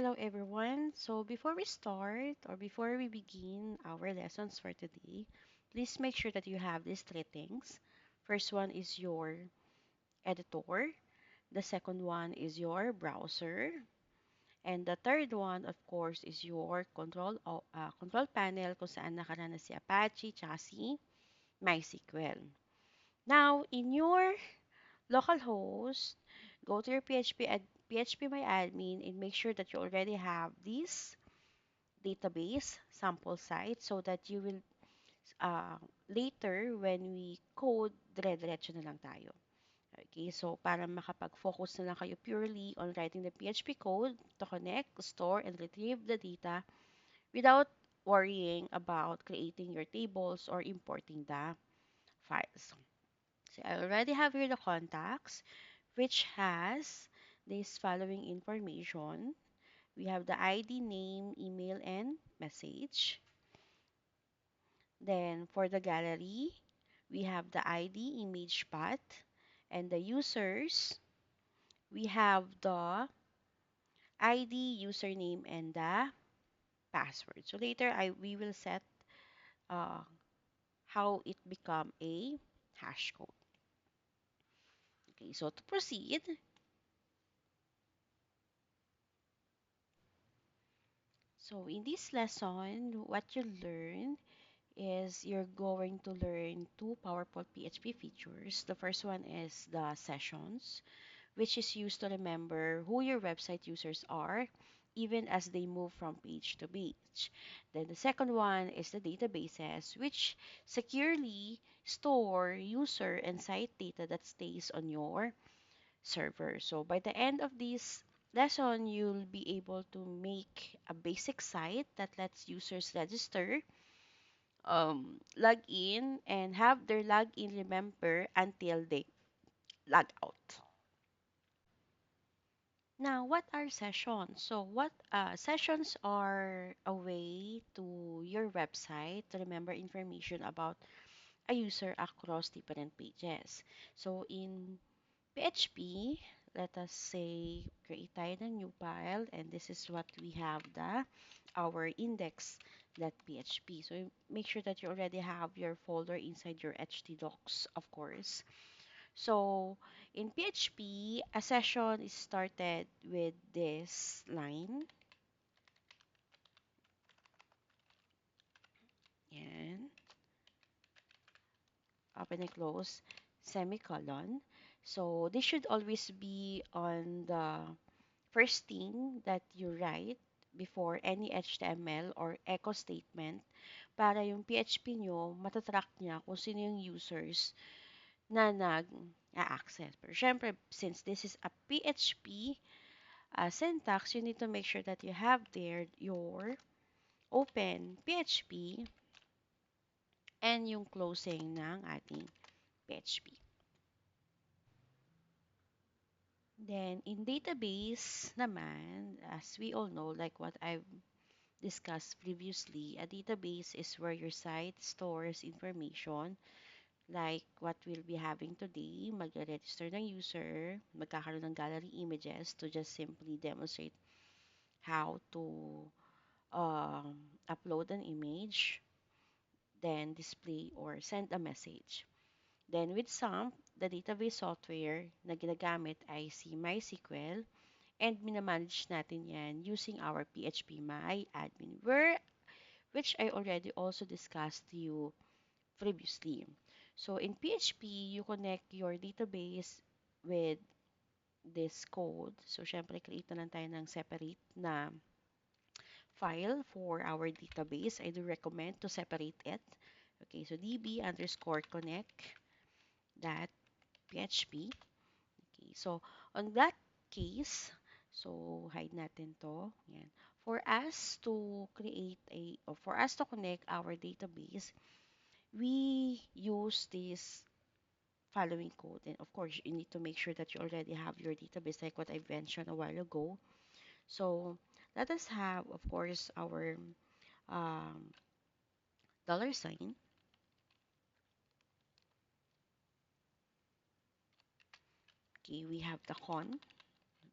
Hello everyone. So before we start or before we begin our lessons for today, please make sure that you have these three things. First one is your editor. The second one is your browser. And the third one, of course, is your control panel kung saan nakarana si Apache tsaka si MySQL. Now, in your localhost, go to your PHP and make sure that you already have this database sample site so that you will later when we code, dire-diretso na lang tayo. Okay, so para makapag-focus na lang kayo purely on writing the PHP code to connect, store, and retrieve the data without worrying about creating your tables or importing the files. So I already have here the contacts, which has this following information. We have the ID, name, email, and message. Then for the gallery, we have the ID, image path, and the users, we have the ID, username, and the password. So later we will set uh, how it become a hash code. Okay, so to proceed, so in this lesson, what you learn is you're going to learn two powerful PHP features. The first one is the sessions, which is used to remember who your website users are, even as they move from page to page. Then the second one is the databases, which securely store user and site data that stays on your server. So by the end of this lesson, you'll be able to make a basic site that lets users register, log in, and have their login remember until they log out. Now, what are sessions? So, what sessions are a way to your website to remember information about a user across different pages. So, in PHP, let us say create tayo ng new file, and this is what we have our index.php. So, make sure that you already have your folder inside your htdocs, of course. So in PHP, a session is started with this line. Yan. Open and close, semicolon. So this should always be on the first thing that you write before any HTML or echo statement para yung PHP nyo, matatrack niya kung sino yung users na nag-access. Pero syempre, since this is a PHP syntax, you need to make sure that you have there your open PHP and yung closing ng ating PHP. Then, in database naman, as we all know, like what I've discussed previously, a database is where your site stores information like what we'll be having today, mag-register ng user, magkakaroon ng gallery images to just simply demonstrate how to upload an image, then display or send a message. Then with SAMP, the database software na ginagamit ay si MySQL and minamanage natin yan using our PHP My Admin, which I already also discussed to you previously. So in PHP, you connect your database with this code. So syempre, create na lang tayo ng separate na file for our database. I do recommend to separate it. Okay, so db underscore connect that php. Okay, so on that case, so hide natin to. Yan. For us to for us to connect our database, we use this following code. And of course, you need to make sure that you already have your database like what I mentioned a while ago. So let us have, of course, our um, $sign. Okay, we have the con.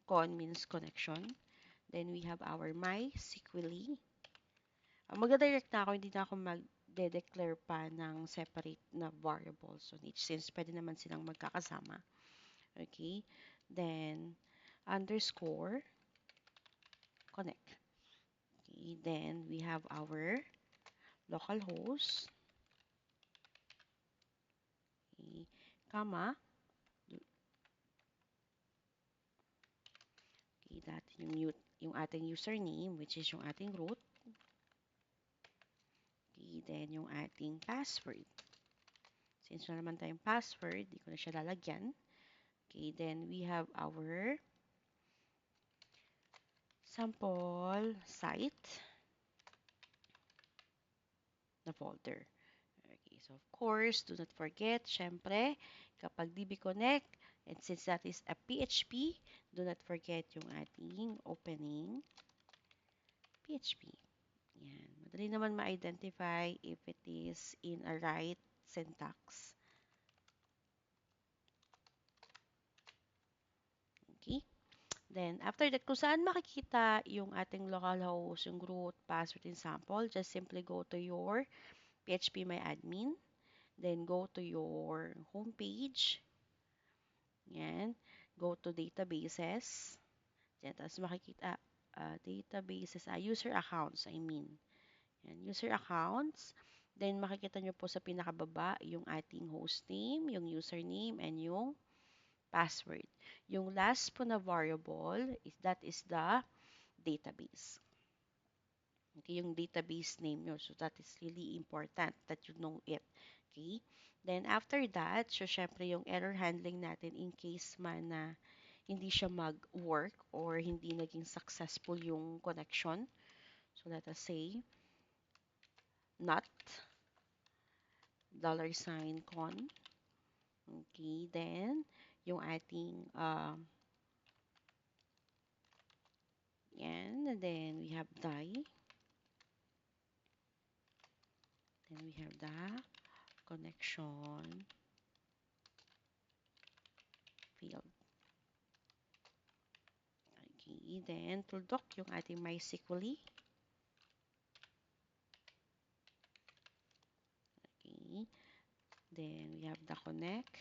Con means connection. Then we have our MySQL. Magda-direct na ako, hindi na ako mag-declare pa ng separate na variables on each since pwede naman silang magkakasama. Okay? Then, underscore connect. Okay? Then, we have our localhost. Okay? Comma. Okay, that yung ating username, which is yung ating root. Okay, then yung ating password. Since wala naman tayong password, di ko na siya lalagyan. Okay, then we have our sample site na folder. Okay, so of course, do not forget, syempre, kapag DB Connect, and since that is a PHP, do not forget yung ating opening PHP. Yan. Madali naman ma-identify if it is in a right syntax. Okay? Then, after that, kung saan makikita yung ating localhost, yung root, password, and sample, just simply go to your phpMyAdmin. Then, go to your homepage. Yan. Go to databases. Yan. Tapos makikita, databases, user accounts, I mean. Yan. User accounts. Then, makikita nyo po sa pinakababa yung ating host name, yung username, and yung password. Yung last po na variable, that is the database. Okay, yung database name nyo. So, that is really important that you know it. Okay? Then, after that, so, syempre, yung error handling natin in case man na hindi siya mag-work or hindi naging successful yung connection. So, let us say, not $con. Okay, then, yung ating, yan, and then we have die. Then we have the connection field. Okay, then tuldok yung ating MySQL. Okay, then we have the connect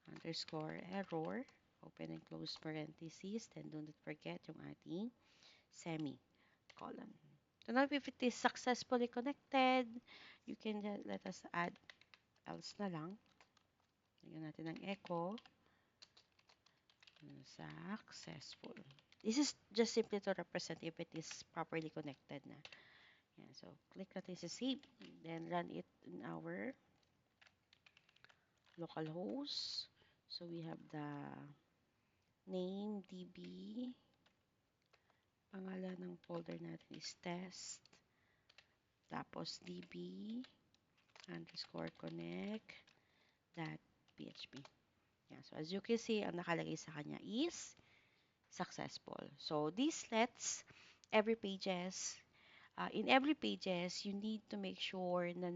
underscore error, open and close parentheses, then do not forget yung ating semicolon. So now if it is successfully connected, you can let us add else na lang. Lagyan natin ng echo. Successful. This is just simply to represent if it is properly connected na. Yeah, so click natin sa save, then run it in our localhost. So we have the name db, pangalan ng folder natin is test, tapos db underscore connect dot php. Yeah, so as you can see, ang nakalagay sa kanya is successful. So this lets in every pages, you need to make sure na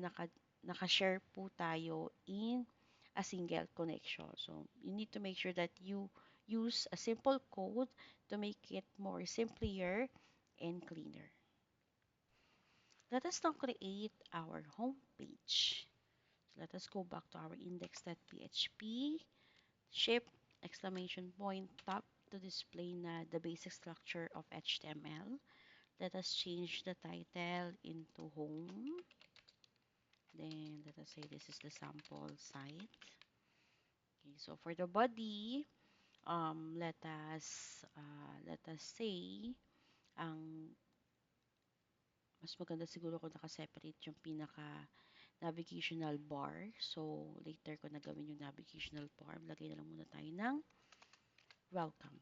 naka-share po tayo in a single connection. So, you need to make sure that you use a simple code to make it more simpler and cleaner. Let us now create our home page. Let us go back to our index.php, shape, exclamation point, top to display na the basic structure of HTML. Let us change the title into home. Then let us say this is the sample site. Okay, so for the body, let us say ang mas maganda siguro kung naka-separate yung pinaka navigational bar. So later ko na gawin yung navigational bar, lagay na lang muna tayo ng welcome.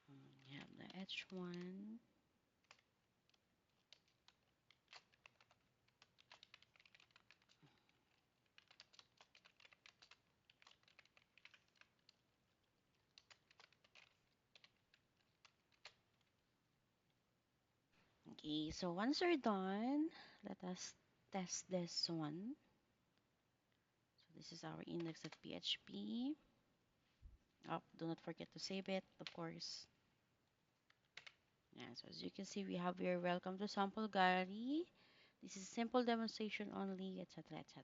We have the H1. Okay, so once we're done, let us test this one. So this is our index.php. Do not forget to save it, of course. Yeah, so as you can see, we have here welcome to sample gallery. This is simple demonstration only, etc. etc.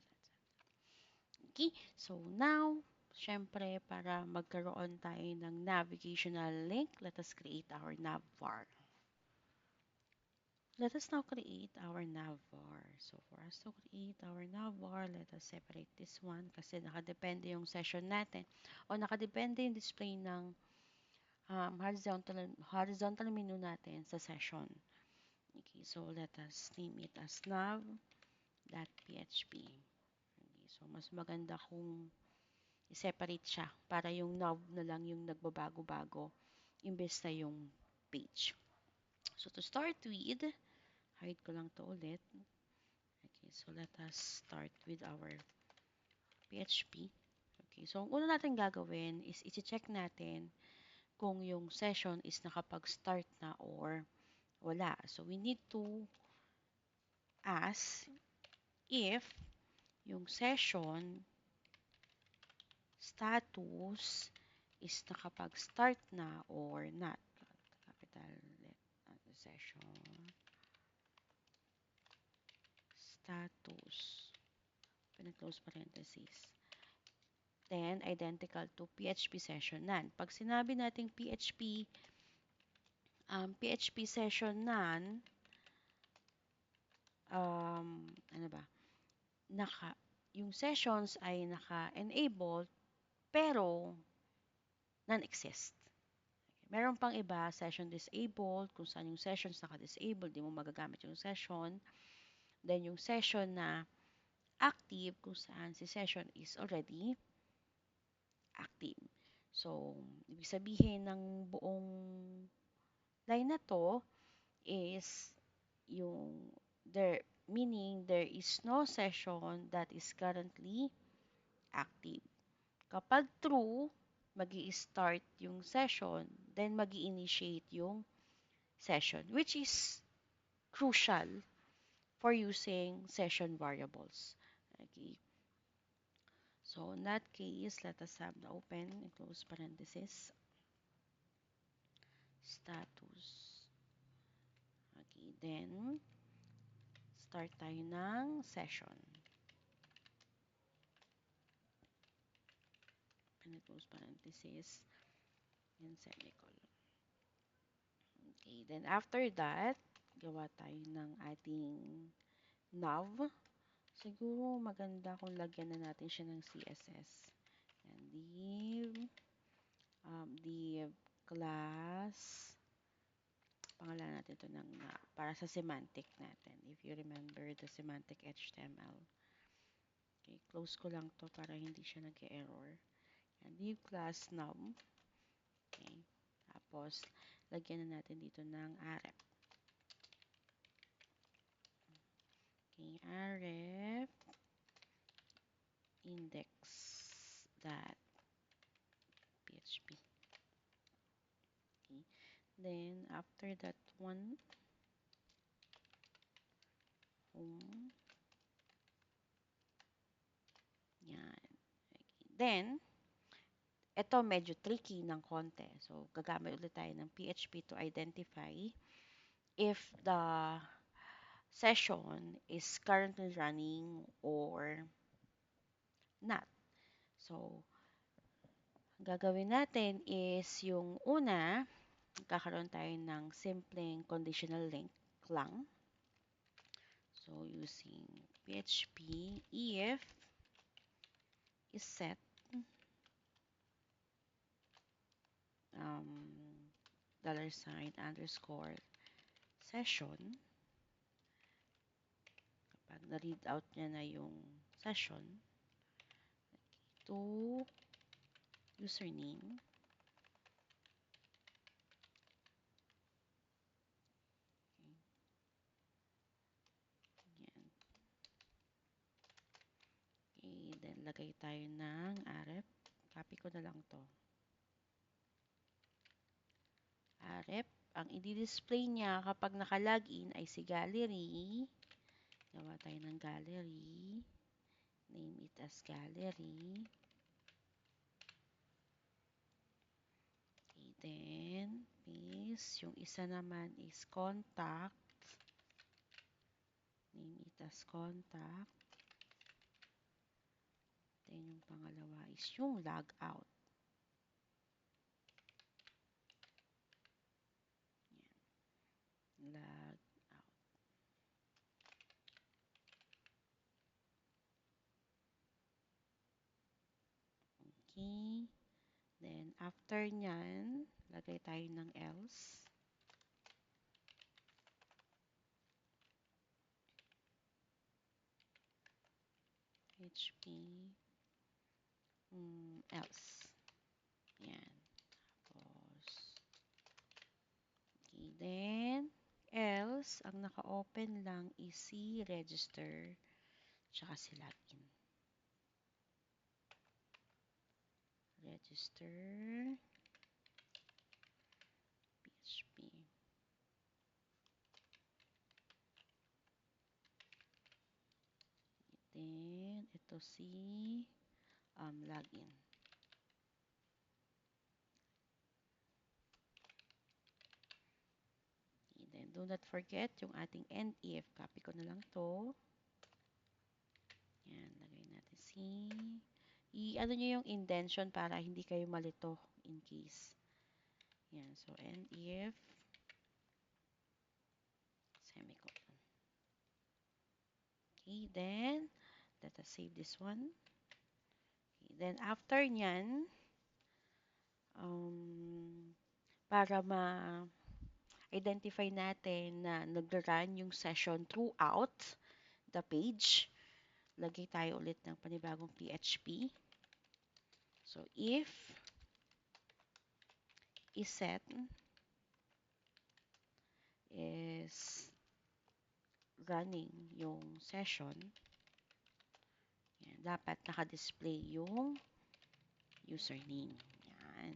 Okay, so now, syempre, para magkaroon tayo ng navigational link, let us create our navbar. Let us now create our navbar. So for us to create our navbar, let us separate this one kasi nakadepende yung session natin o nakadepende yung display ng horizontal menu natin sa session. Okay, so let us name it as nav.php. Okay, so mas maganda kung i-separate siya para yung nav na lang yung nagbabago-bago imbes na yung page. So to start with, hide ko lang to ulit. Okay, so let us start with our PHP. Okay, so ang una natin gagawin is i-check natin kung yung session is nakapag-start na or wala. So we need to ask if yung session status is nakapag-start na or not. Capital session status, close parenthesis. Then, identical to PHP session none. Pag sinabi nating PHP session none, ano ba, yung sessions ay naka-enabled pero non-exist. Meron pang iba, session disabled, kung saan yung sessions naka-disabled, di mo magagamit yung session. Then, yung session na active, kung saan si session is already active. So, ibig sabihin ng buong line na to is yung meaning there is no session that is currently active. Kapag true, magi-start yung session, then magi-initiate yung session, which is crucial for using session variables. Okay. So in that case, let us have the open and close parenthesis status. Okay, then start tayo ng session. Open and close parenthesis and semicolon. Okay, then after that, gawa tayo ng ating nav. Siguro maganda kung lagyan na natin siya ng CSS. And div class, pangalan natin ito ng para sa semantic natin. If you remember the semantic HTML. Okay, close ko lang to para hindi siya nag-error. And div class nav. Okay, tapos lagyan na natin dito ng arep. Okay, arep index.php. Okay, then after that one, home. Yan. Okay. Then, ito medyo tricky ng konti. So, gagamit ulit tayo ng PHP to identify if the session is currently running or not. So, gagawin natin is yung una, kakaroon tayo ng simpleng conditional link lang. So, using PHP if is set $_ session. Kapag na-read out niya na yung session, to username. Yan. Okay, then lagay tayo ng arep. Copy ko na lang to. Arep, ang i-display niya kapag naka-login ay si gallery. Gawa tayo ng gallery. Name it as gallery. Then, paste. Yung isa naman is contact. Name it as contact. Then, yung pangalawa is yung log out. Yan. Log out. Okay. Then, after nyan, lagay tayo ng else. HP else. Yan. Tapos, okay. Then, else, ang naka-open lang is si register tsaka si login. Register PHP. Then, ito si login. Okay, then, do not forget yung ating NIF. Copy ko na lang to. Yan, lagay natin si... I-ano nyo yung indention para hindi kayo malito in case. Yan, so NIF semicolon. Okay, then, let us save this one. Okay, then, after nyan, para ma-identify natin na nag-run yung session throughout the page, lagay tayo ulit ng panibagong PHP. So, if iset is running yung session, yan, dapat naka-display yung username. Yan.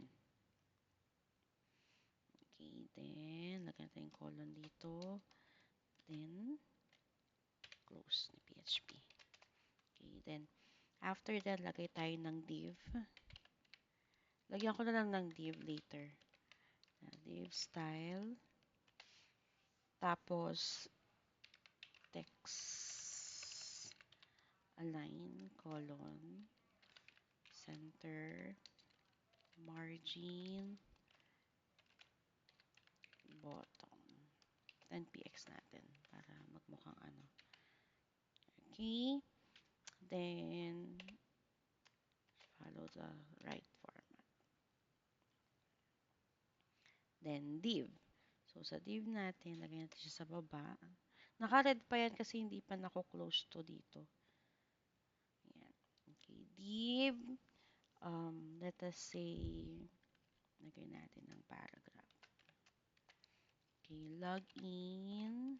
Okay, then, lagyan natin yung colon dito. Then, close ni PHP. Okay, then, after that, lagay tayo ng div. Lagyan ko na lang ng div later. Div style. Tapos, text. Align, colon. Center. Margin. Bottom. Then, PX natin para magmukhang ano. Okay. Then, follow the right format. Then, div. So, sa div natin, lagyan natin siya sa baba. Naka-red pa yan kasi hindi pa nako-close to dito. Yan. Okay, div. Let us say, lagyan natin ng paragraph. Okay, login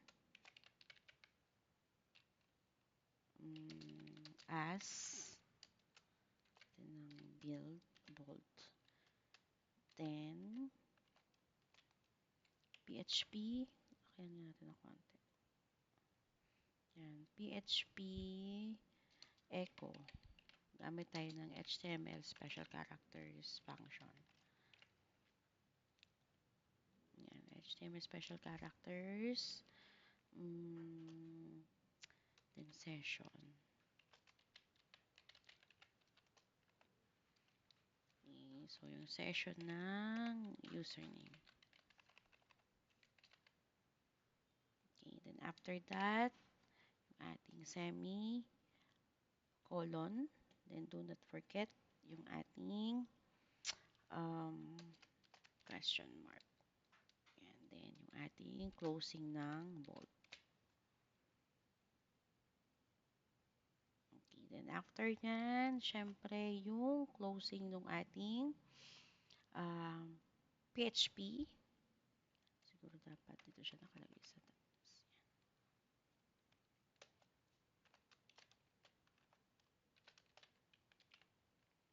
as build bold. Then, PHP. Lagyan natin ng konti. Yan, PHP echo. Gamit tayo ng HTML special characters function. Yan, HTML special characters. Then session. Okay, so yung session ng username. Okay, then after that, ating semi-colon. Then do not forget yung ating question mark. And then yung ating closing ng bold. Okay, then after nyan, syempre yung closing ng ating PHP. Siguro dapat dito siya nakalagay sa taas.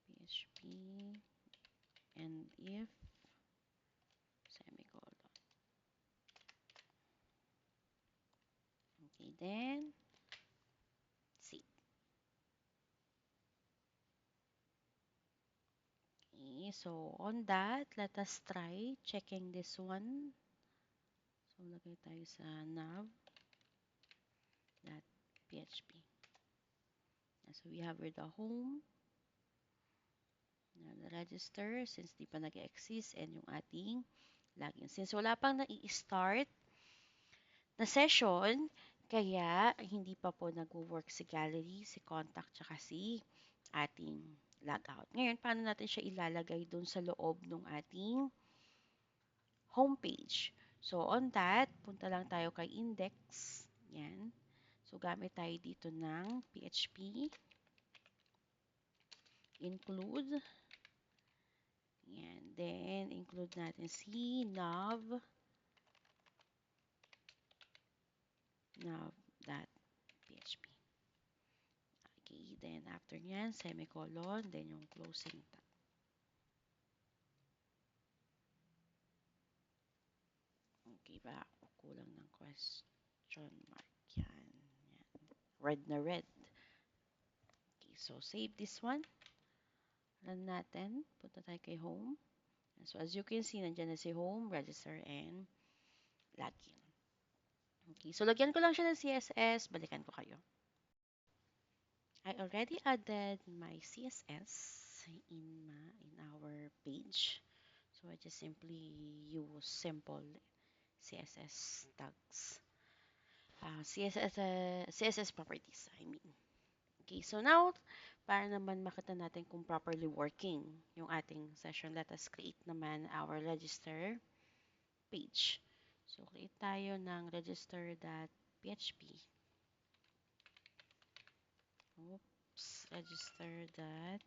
PHP and if semicolon. Okay, then save. Okay, so on that, let us try checking this one. So, lagay tayo sa nav.php. So, we have here the home, the register, since di pa nag-exist, and yung ating login. Since wala pang na-i-start na session, kaya hindi pa po nag-work si gallery, si contact, tsaka si ating logout. Ngayon, paano natin siya ilalagay dun sa loob ng ating homepage? So, on that, punta lang tayo kay index. Yan. So, gamit tayo dito ng PHP include. Yan. Then, include natin si nav.php. Okay, then after nyan, semicolon, then yung closing tag. Okay ba? Kulang ng question mark. Yan. Yan. Red na red. Okay, so save this one. Run natin. Punta tayo kay home. So as you can see, nandyan na si home, register, and login. Okay, so lagyan ko lang siya ng CSS. Balikan ko kayo. I already added my CSS in our page. So I just simply use simple CSS tags. CSS properties, I mean. Okay, so now, para naman makita natin kung properly working yung ating session, let us create naman our register page. So, create tayo ng register.php. Oops, register.php.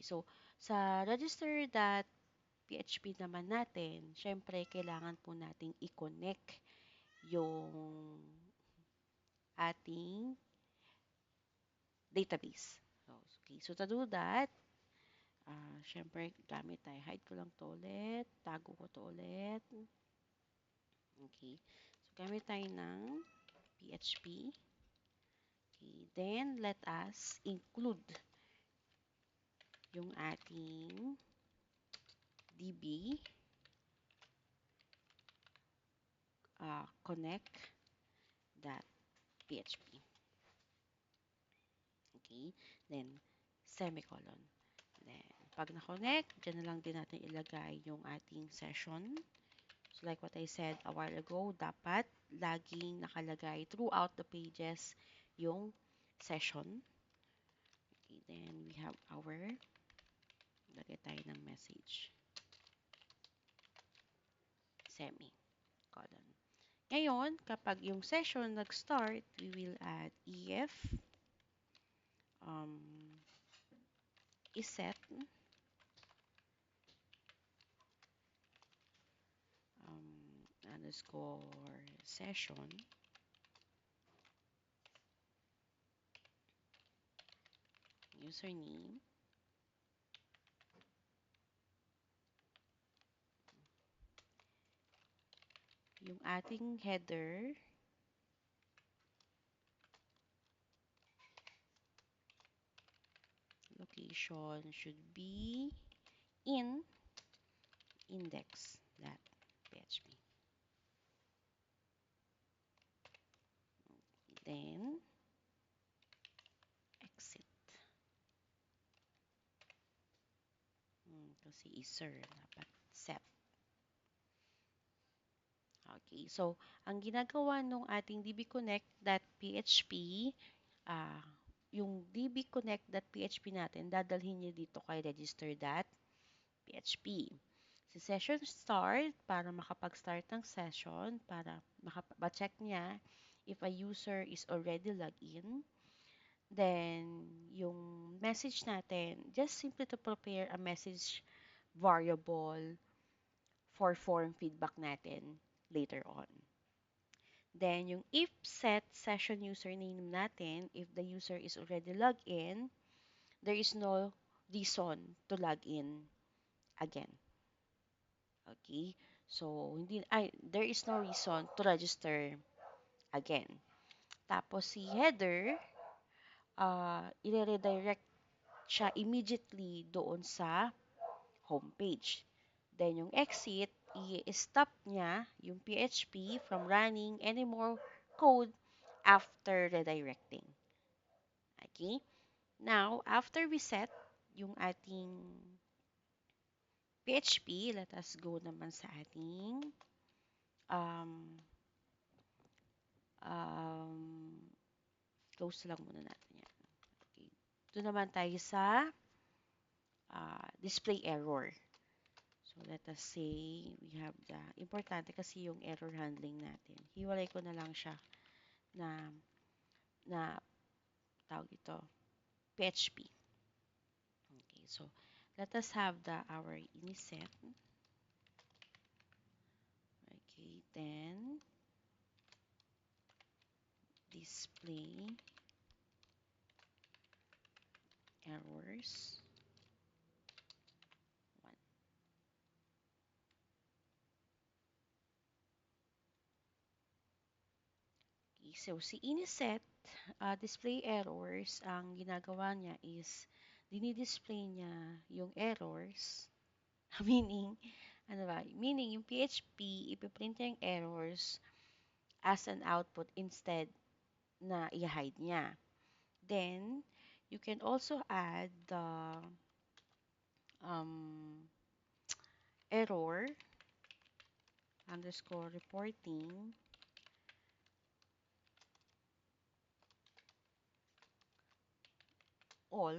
So, sa register.php naman natin, syempre, kailangan po nating i-connect yung ating database. So, okay, so to do that, syempre, gamit tayo. Hide ko lang to ulit. Tago ko to ulit. Okay. So, gamit tayo ng PHP. Okay. Then, let us include yung ating DB connect.php. Okay. Then, semicolon. Then, pag na-connect, dyan na lang din natin ilagay yung ating session. So, like what I said a while ago, dapat laging nakalagay throughout the pages yung session. Okay, then we have our, lagay tayo ng message. Semicolon. Ngayon, kapag yung session nag-start, we will add if iset underscore session username yung ating header location should be in index.php. Then, exit. Kasi iser, dapat set. Okay, so, ang ginagawa nung ating dbconnect.php, yung dbconnect.php natin, dadalhin niya dito kay register.php. Si session start, para makapag-start ng session, para check niya if a user is already logged in. Then, yung message natin, just simply to prepare a message variable for form feedback natin later on. Then, yung if set session username natin, if the user is already logged in, there is no reason to log in again. Okay? So, there is no reason to register again. Tapos, si header, i-redirect siya immediately doon sa homepage. Then, yung exit, i-stop niya yung PHP from running any more code after redirecting. Okay? Now, after we set yung ating PHP, let us go naman sa ating um, um, close lang muna natin yan. Okay. Ito naman tayo sa display error. So, let us say, we have the, importante kasi yung error handling natin. Hiwalay ko na lang siya na, tawag ito, PHP. Okay, so, let us have our iniset. Okay, then, display errors 1. Okay, so, si iniset, display errors, ang ginagawa niya is, dinidisplay niya yung errors, meaning, ano ba, meaning yung PHP, ipiprint niya yung errors as an output instead na i-hide niya. Then, you can also add the um, error underscore reporting all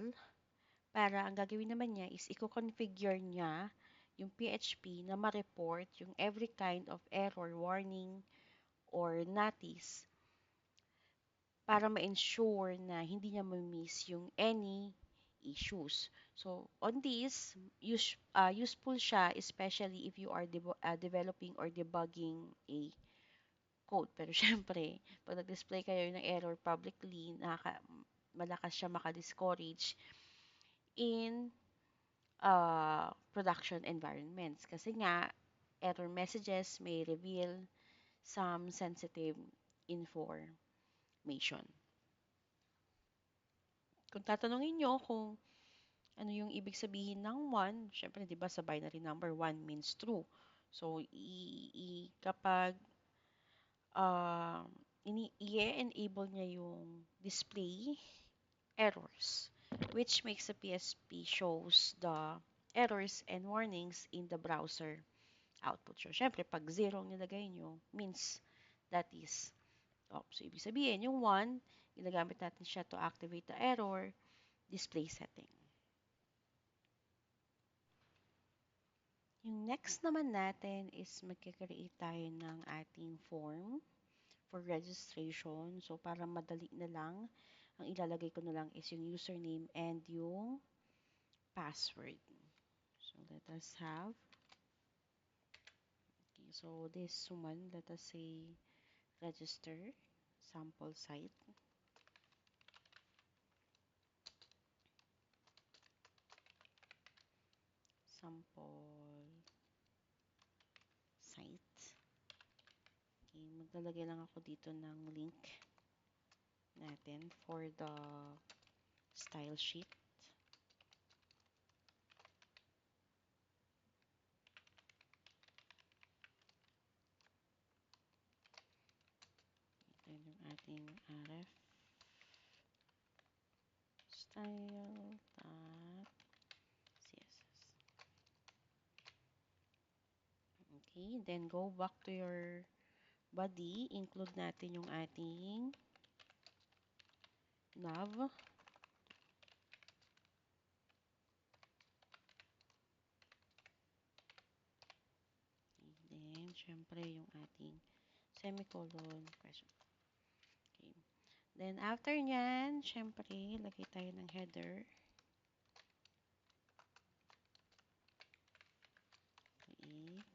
para ang gagawin naman niya is i-configure niya yung PHP na ma-report yung every kind of error, warning, or notice para ma-ensure na hindi niya ma-miss yung any issues. So, on this, useful siya especially if you are developing or debugging a code. Pero syempre, pag nag-display kayo ng error publicly, malakas siya maka-discourage in production environments. Kasi nga, error messages may reveal some sensitive information. Kung tatanungin nyo kung ano yung ibig sabihin ng 1, syempre, di ba, sa binary number, 1 means true. So, kapag uh, i-enable niya yung display errors, which makes the PSP shows the errors and warnings in the browser output. So, syempre, pag 0 ang nilagay nyo, means that is, so, ibig sabihin, yung 1, ginagamit natin siya to activate the error display setting. Yung next naman natin is magkikreate tayo ng ating form for registration. So, para madali na lang, ang ilalagay ko na lang is yung username and yung password. So, let us have, okay, so this one, let us say, register, sample site. Sample site. Okay, maglalagay lang ako dito ng link natin for the style sheet. Ito yung ating ref style.css. Okay, then go back to your body. Include natin yung ating nav. And then, syempre, yung ating semicolon question. Okay. Then, after nyan, syempre, lagay tayo ng header. Create.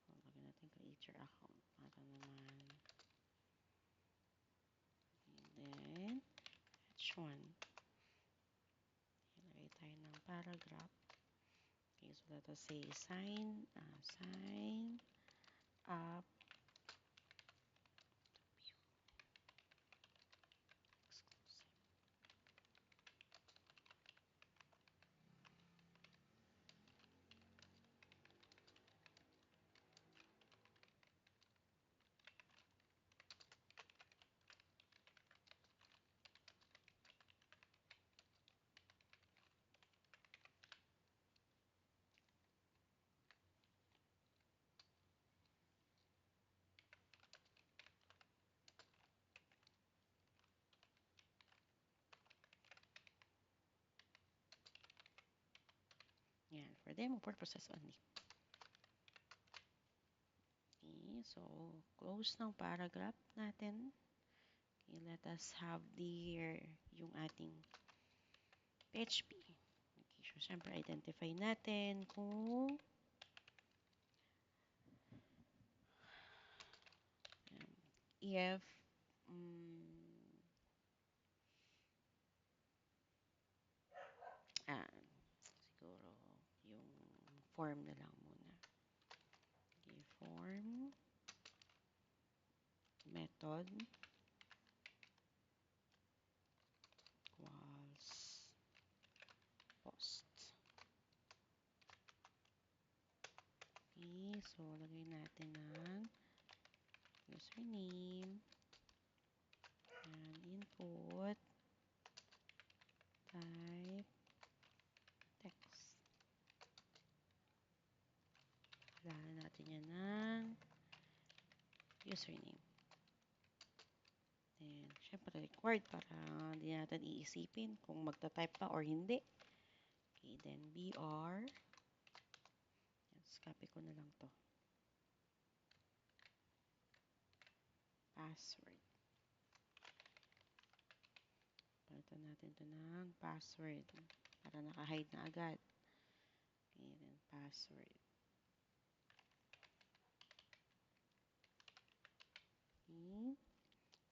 Lagyan natin create your account. Para naman. And then, H1. Lagay tayo ng paragraph. Okay, so let us say sign up exclusive. Yan, for demo purposes only. Okay, so close ng paragraph natin. Okay, let us have yung ating PHP. Okay, so syempre identify natin kung if siguro yung form na lang muna. Okay, form method equals post. Okay, so lagay natin ng username and input type text. Kailangan natin yan ng username. Then, syempre required para hindi natin iisipin kung magta-type pa or hindi. Okay, then br. Yes, copy ko na lang to. Password. Palitan natin to ng password para naka-hide na agad. Okay, then password. Okay.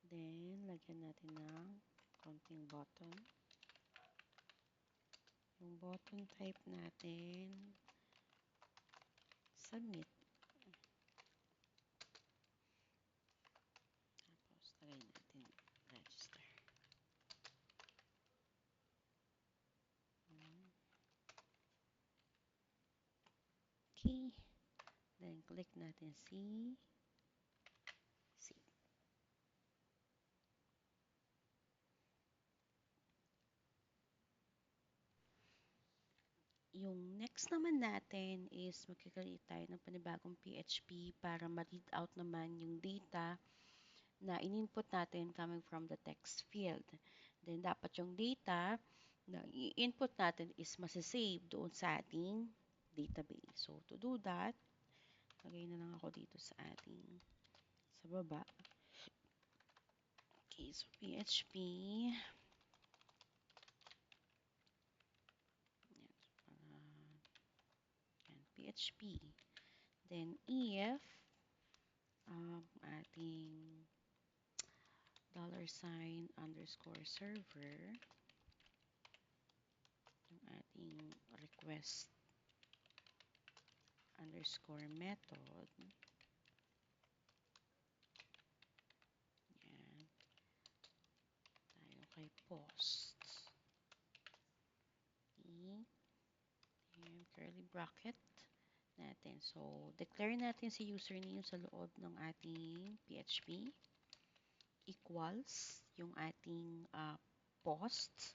Then, lagyan natin ng konting button. Yung button type natin, submit. Tapos, lagay natin register. Okay. Then, click natin save. Yung next naman natin is magkakaroon tayo ng panibagong PHP para ma-read out naman yung data na in-input natin coming from the text field. Then, dapat yung data na i-input natin is masasave doon sa ating database. So, to do that, lagay na lang ako dito sa ating sa baba. Okay, so PHP. PHP. Then, if ating $_server, yung ating request underscore method, yan, tayo kay post, and curly bracket natin. So, declare natin si username sa loob ng ating PHP equals yung ating post.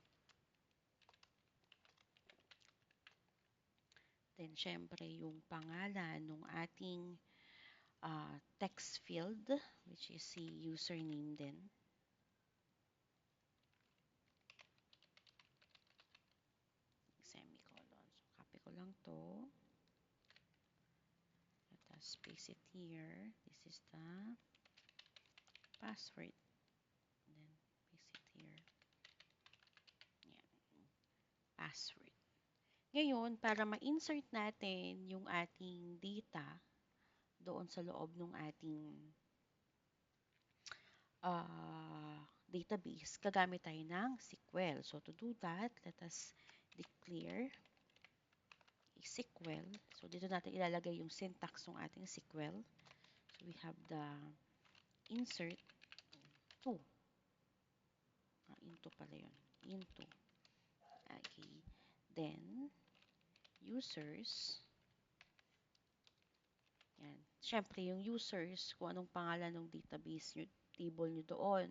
Then, syempre, yung pangalan ng ating text field, which is si username din. Semicolon. So, copy ko lang to. Let us paste it here. This is the password. And then, paste it here. Yan. Password. Ngayon, para ma-insert natin yung ating data doon sa loob ng ating database, gagamit tayo ng SQL. So, to do that, let us declare SQL. So, dito natin ilalagay yung syntax ng ating SQL. So, we have the insert to. Into pala yun. Into. Okay. Then, users. Yan. Siyempre, yung users, kung anong pangalan ng database nyo, table nyo doon.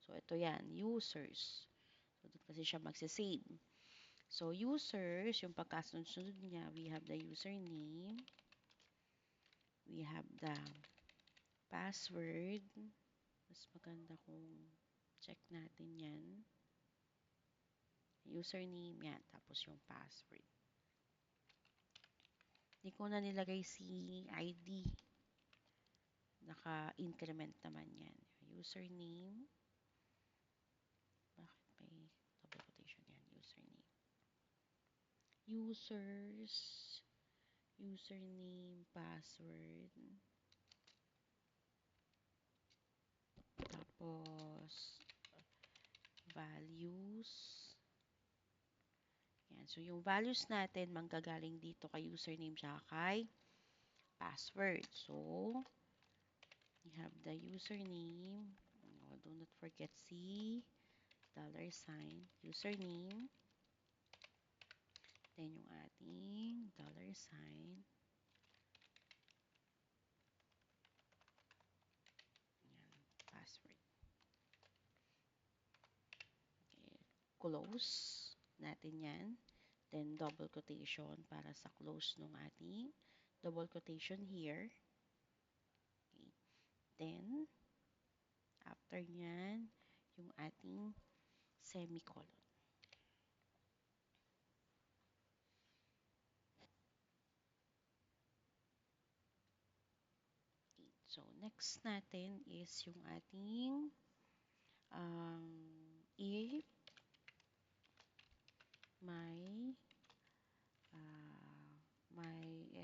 So, ito yan. Users. So, doon kasi siya magsisave. So, users, yung pagkasunod-sunod niya, we have the username. We have the password. Mas maganda kung check natin yan. Username yan. Tapos yung password. Hindi ko na nilagay si ID. Naka-increment naman yan. Username. Bakit may double quotation yan? Username. Users. Username, password. Tapos, values. Yan. So, yung values natin, manggagaling dito kay username tsaka kay password. So, we have the username. Oh, do not forget C, $sign, username. Then, yung ating $sign. Yan, password. Okay. Close natin yan. Then, double quotation para sa close nung ating double quotation here. Okay. Then, after nyan, yung ating semicolon. Okay. So, next natin is yung ating if my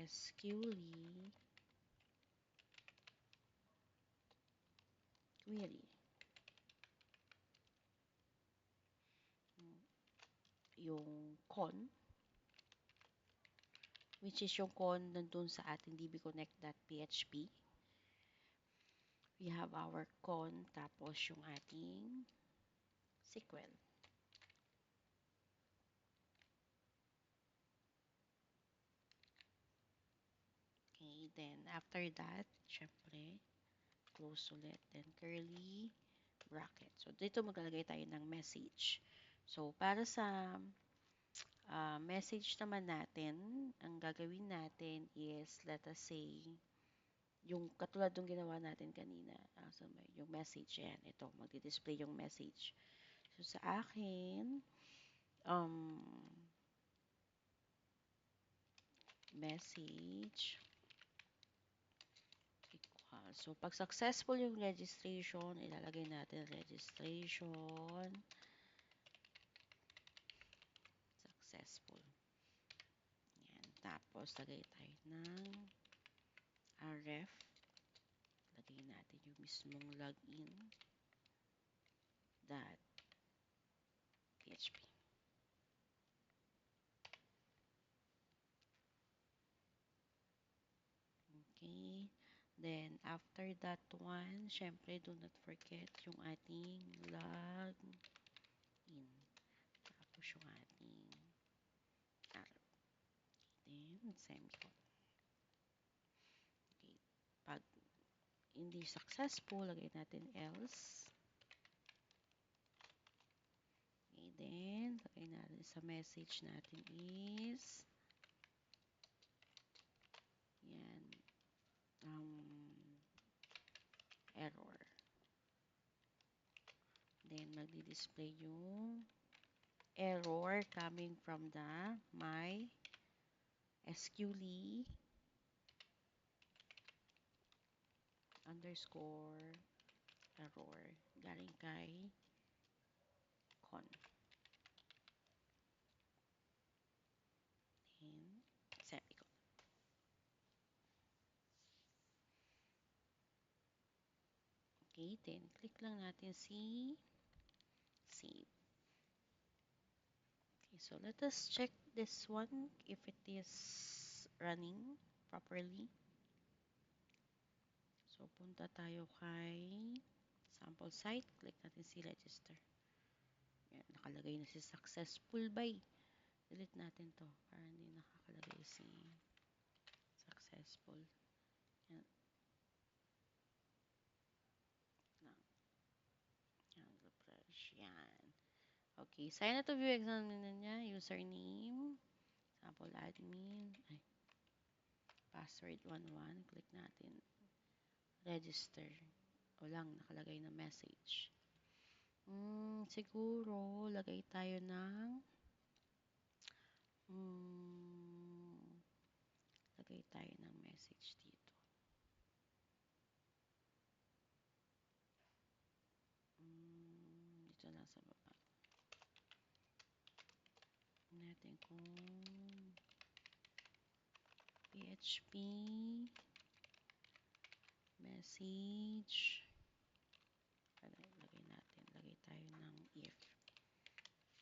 SQL query. Yung con, which is yung con nandun sa ating dbconnect.php. We have our con, tapos yung ating SQL. Okay, then after that, syempre, close ulit, then curly bracket. So, dito maglalagay tayo ng message. So, para sa message naman natin, ang gagawin natin is, let us say, yung katulad ng ginawa natin kanina, yung message, yan, ito, magdi-display yung message. So, sa akin, message equal. So, pag successful yung registration, ilalagay natin registration successful. Yan. Tapos, lagay tayo ng ref. Lagay natin yung mismong login dot php. Okay. Then, after that one, syempre, do not forget yung ating login. Tapos yung ating arrow. Then, semicolon. Okay. Pag hindi successful, lagay natin else. Okay, then, lagay natin sa message natin is yan, error. Then, magdi-display yung error coming from the my SQL underscore error galing kay con. Then, semicolon. Okay, then click lang natin si save. Okay, so let us check this one if it is running properly. So, punta tayo kay sample site. Click natin si register. Yan, nakalagay na si successful by. Delete natin to para hindi nakakalagay si successful. Yan. Yan, refresh. Yan. Okay, sign up to view exam niya. Username. Sample admin. Ay, password 11. Click natin. Register. O lang, nakalagay na message. Siguro, lagay tayo ng Lagay tayo ng message dito. Dito lang sa baba. Natin kung PHP message. Lagay natin. Lagay tayo ng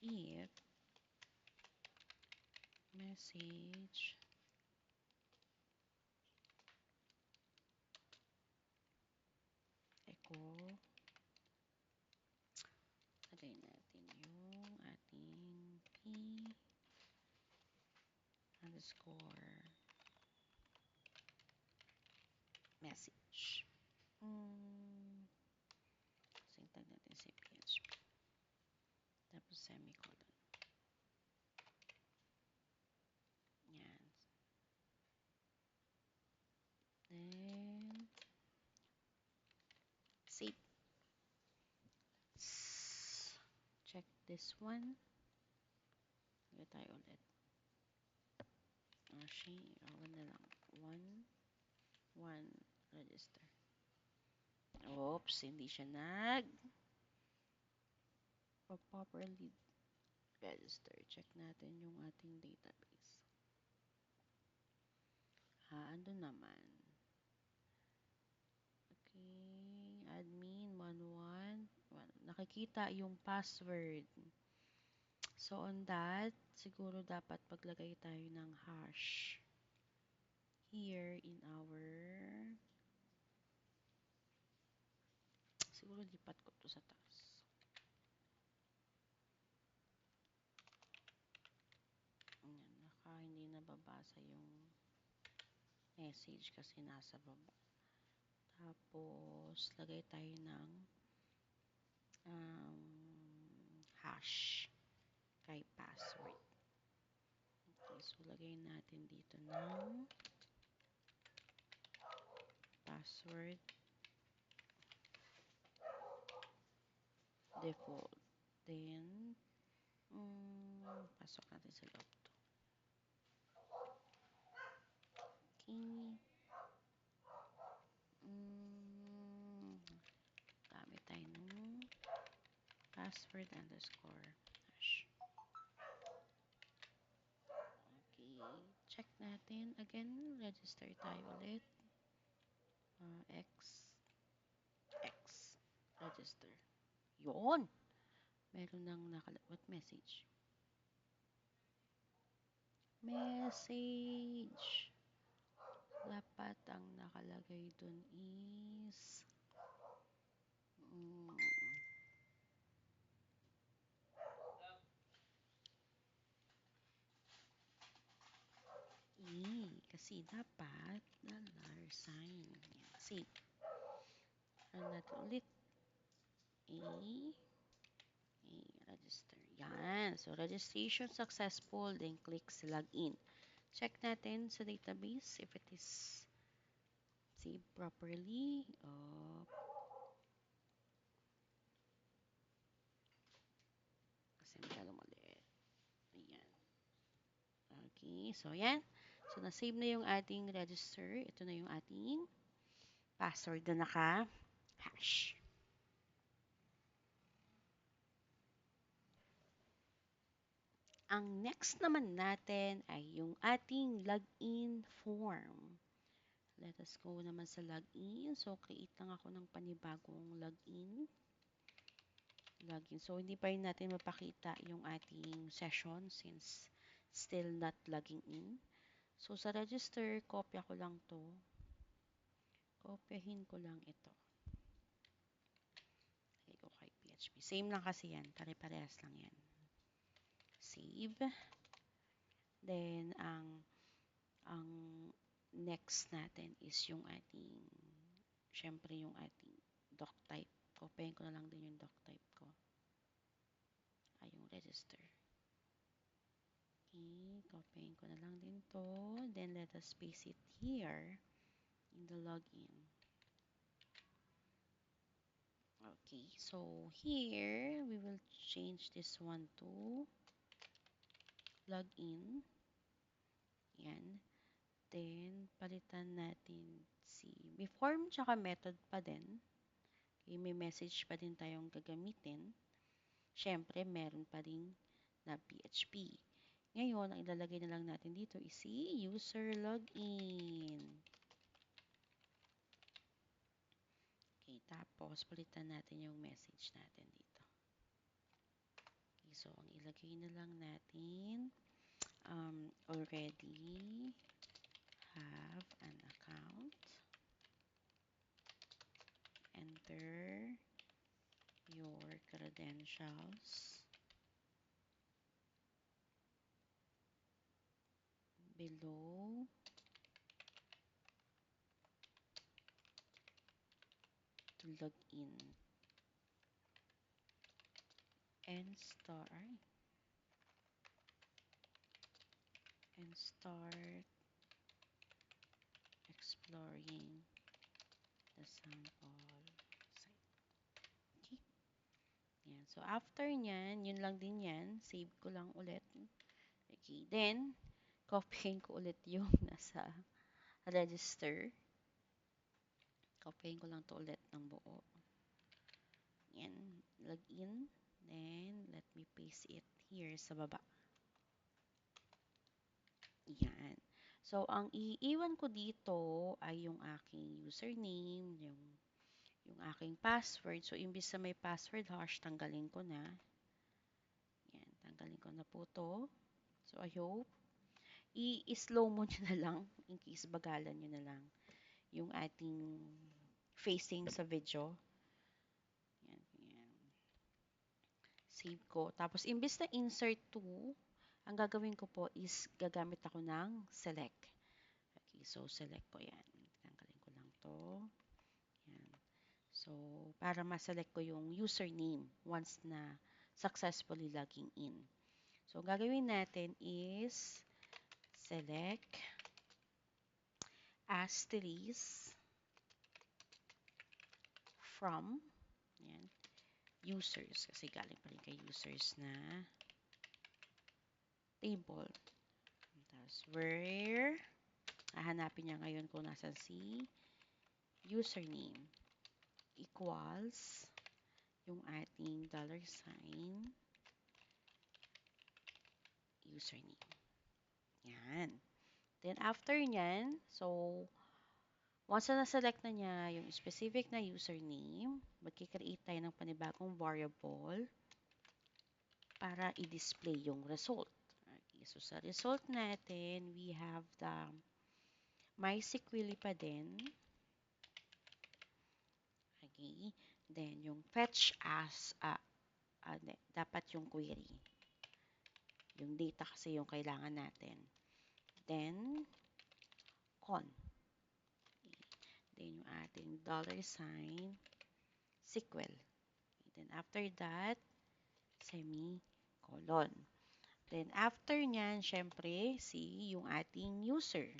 if message echo. Lagay natin yung ating p underscore message. Sintag natin si PHP. Tapos semicolon. Yan. Then, save. Check this one. Lagay tayo ulit. One na lang. One register. Oops, hindi siya properly register. Check natin yung ating database. Andun naman. Okay, admin 11. Nakikita yung password. So, on that, siguro dapat paglagay tayo ng hash here in our siguro lipat ko to sa taas. Ayan, hindi nababasa yung message kasi nasa baba. Tapos, lagay tayo ng hash kay password. Okay, so lagay natin dito ng password default. Then, pasok natin sa loob to. Okay. Gamit tayo ng password underscore hash. Okay. Check natin. Again, register tayo ulit. Register. Yun! Meron nang what message? Message. Dapat ang nakalagay dun is kasi dapat $sign. Yan. Save. Run natin ulit. Register. Yan. So, registration successful. Then, click sa login. Check natin sa database if it is saved properly. Kasi masyado maliit. Ayan. Okay. So, yan. So, na-save na yung ating register. Ito na yung ating password na naka-hash. Ang next naman natin ay yung ating login form. Let us go naman sa login. So, create lang ako ng panibagong login. So, hindi pa rin natin mapakita yung ating session since still not logging in. So, sa register, kopya ko lang to. Kopyahin ko lang ito. Lagay ko kay PHP. Same lang kasi yan. Pare-parehas lang yan. Save. Then, ang next natin is yung ating, syempre yung ating doc type. Kopyahin ko na lang din yung doc type ko. Yung register. Okay, kopyahin ko na lang din to. Then, let us paste it here in the login. Okay, so here, we will change this one to login. Yan. Then, palitan natin may form tsaka method pa din. Okay, may message pa din tayong gagamitin. Siyempre, meron pa rin na PHP. Ngayon, ang ilalagay na lang natin dito is si user login. Okay, tapos palitan natin yung message natin dito. Okay, so, ang ilagay na lang natin, already have an account. Enter your credentials below to log in and start exploring the sample site. Okay. Yan. So, after nyan, yun lang din yan. Save ko lang ulit. Okay. Then, copying ko ulit yung nasa register. Copying ko lang to ulit ng buo. Yan. Login. Then, let me paste it here sa baba. Yan. So, ang iiwan ko dito ay yung aking username, yung aking password. So, imbis na may password hash, tanggalin ko na. Yan, tanggalin ko na po to. So, I hope, i-slow mo nyo na lang, in case bagalan nyo na lang, yung ating facing sa video. Yan, yan. Save ko. Tapos, imbis na insert to, ang gagawin ko po is gagamit ako ng select. Okay, so select ko yan. Tanggalin ko lang to. Yan. So, para ma-select ko yung username once na successfully logging in. So, gagawin natin is select asterisk from yan, users. Kasi galing pa rin kay users na table. Tapos, where hahanapin niya ngayon kung nasan si username equals yung ating $sign username. Yan. Then, after nyan, so, once na na-select na niya yung specific na username, magkikreate tayo ng panibagong variable para i-display yung result. Okay, so, sa result natin, we have the MySQL pa din. Okay. Then, yung fetch as, dapat yung query. Yung data kasi yung kailangan natin. Then, con. Then, yung ating $sign SQL. Then, after that, semicolon. Then, after nyan, syempre, yung ating user.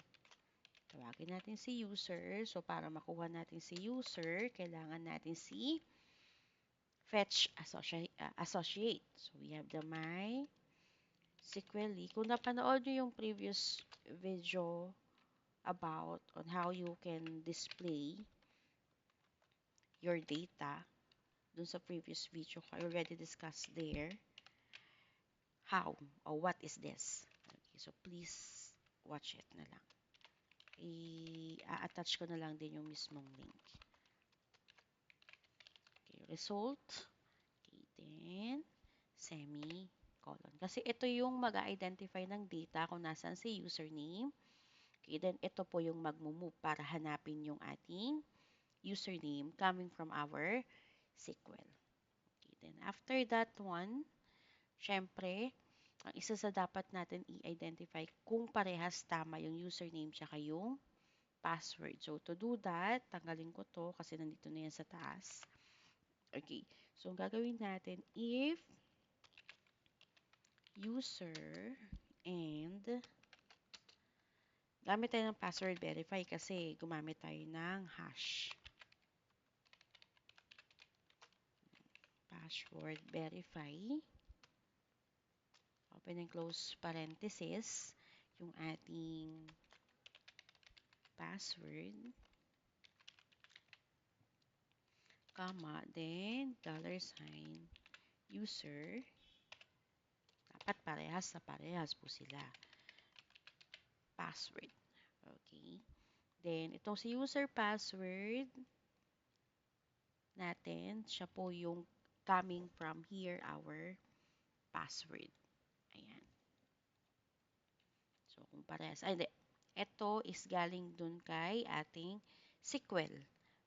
Tawagin natin si user. So, para makuha natin si user, kailangan natin si fetch associate. So, we have the MySQL. Kung napanood nyo yung previous video about on how you can display your data, dun sa previous video ko, I already discussed there how or what is this. Okay, so please watch it na lang. I-attach ko na lang din yung mismong link. Okay, result. Okay, then semicolon. Kasi ito yung mag-identify ng data kung nasan si username. Okay, then ito po yung mag-move para hanapin yung ating username coming from our SQL. Okay, then after that one, syempre, ang isa sa dapat natin i-identify kung parehas tama yung username tsaka yung password. So, to do that, tanggalin ko to kasi nandito na yan sa taas. Okay. So, ang gagawin natin, if user and gamit tayo ng password verify kasi gumamit tayo ng hash. Password verify. Open and close parenthesis. Yung ating password, comma, then $sign, user. Dapat parehas po sila. Password. Okay. Then, itong si user password natin, siya po yung coming from here, our password. Ayan. So, kung parehas. Ay, hindi. Ito is galing dun kay ating SQL,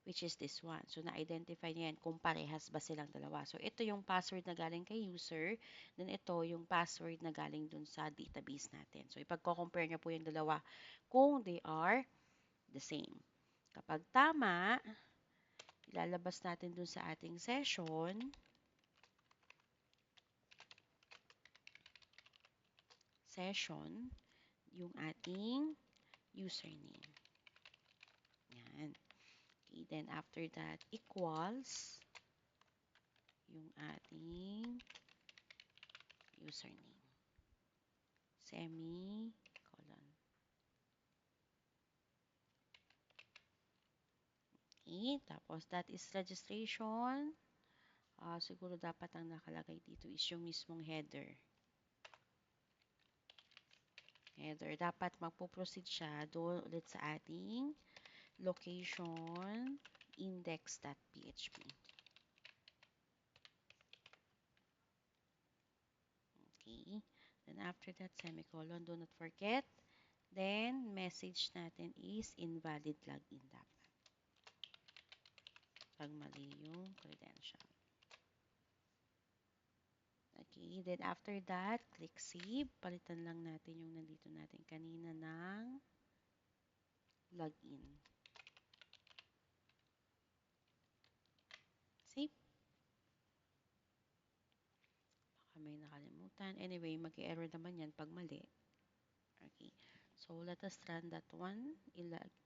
which is this one. So, na-identify niya yan kung parehas ba silang dalawa. So, ito yung password na galing kay user. Then, ito yung password na galing dun sa database natin. So, ipagko-compare niya po yung dalawa kung they are the same. Kapag tama, ilalabas natin dun sa ating session yung ating username. Yan. Okay, then after that, equals yung ating username. Semicolon. Okay, tapos that is registration. Siguro dapat ang nakalagay dito is yung mismong header. Dapat magpo-proceed siya doon ulit sa ating location index.php. Okay. Then after that, semicolon. Do not forget. Then, message natin is invalid login dapat. Pag mali yung credential. Okay. Then after that, click save. Palitan lang natin yung nandito natin kanina ng login. Save. Baka may nakalimutan. Anyway, mag-error naman yan pag mali. Okay. So, let us run that one.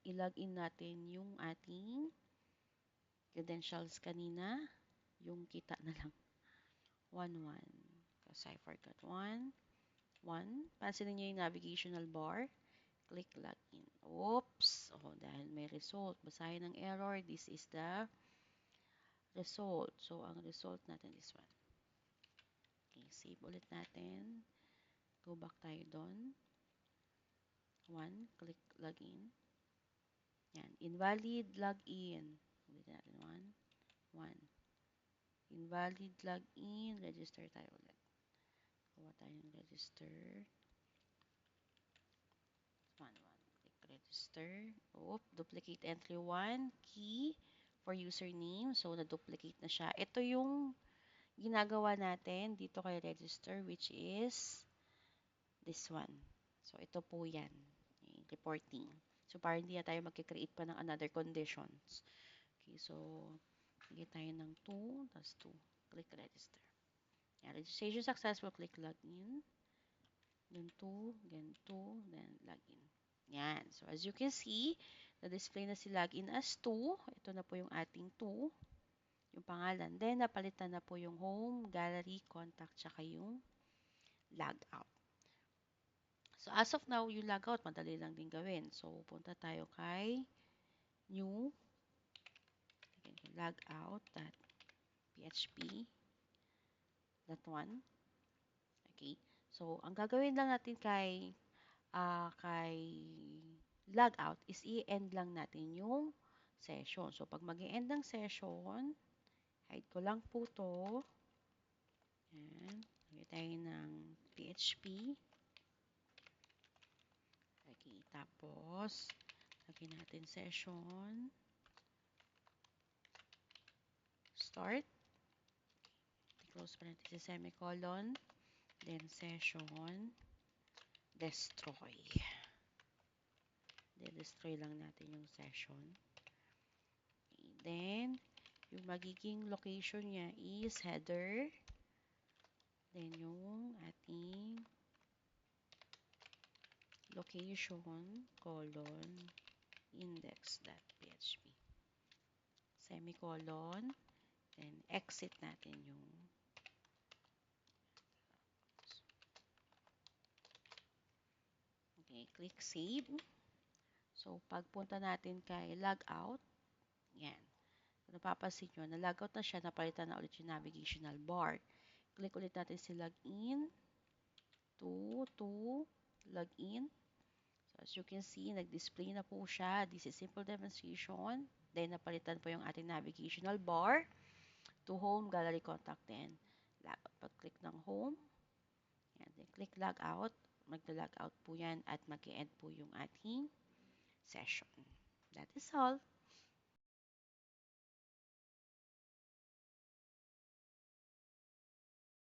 I-login natin yung ating credentials kanina. Yung kita na lang. 1-1. Because I forgot 1. 1. Pansinin nyo yung navigational bar. Click login. Oops. Oh, dahil may result. Basahin ang error. This is the result. So, ang result natin is 1. Okay, save ulit natin. Go back tayo doon. 1. Click login. Yan. Invalid login. Ulit natin 1. 1. Invalid login. Register tayo ulit. Kuha tayong register. 1. Click register. Duplicate entry 1. Key for username. So, na-duplicate na siya. Ito yung ginagawa natin dito kay register, which is this one. So, ito po yan. Reporting. So, para hindi na tayo mag-create pa ng another conditions. Okay, so, bigay tayo ng 2, tas 2. Click register. Yan, registration successful. Click login. Then 2, then 2, then login. Yan. So, as you can see, na-display na si login as 2. Ito na po yung ating 2. Yung pangalan. Then, napalitan na po yung home, gallery, contact, tsaka yung logout. So, as of now, yung logout, madali lang din gawin. So, punta tayo kay new logout.php. That one. Okay. So, ang gagawin lang natin kay logout is i-end lang natin yung session. So, pag mag-i-end ng session, hide ko lang po to. Ayan. Lagay tayo ng PHP. Okay. Tapos, lagyan natin session. Start. Close parenthesis, semicolon. Then, session. Destroy. Destroy lang natin yung session. Okay. Then, yung magiging location niya is header. Then, yung ating location, index.php. Semicolon. Then, exit natin yung okay, click save. So, pagpunta natin kay log out, yan. Kung napapansin nyo, na-log out na siya, napalitan na ulit yung navigational bar. Click ulit natin si login to login. So, as you can see, nag-display na po siya. This is simple demonstration. Then, napalitan po yung ating navigational bar to home, gallery, contact, then logout. Pag-click ng home, yan, then click log out. Magla-log out po yan at mag-end po yung ating session. That is all.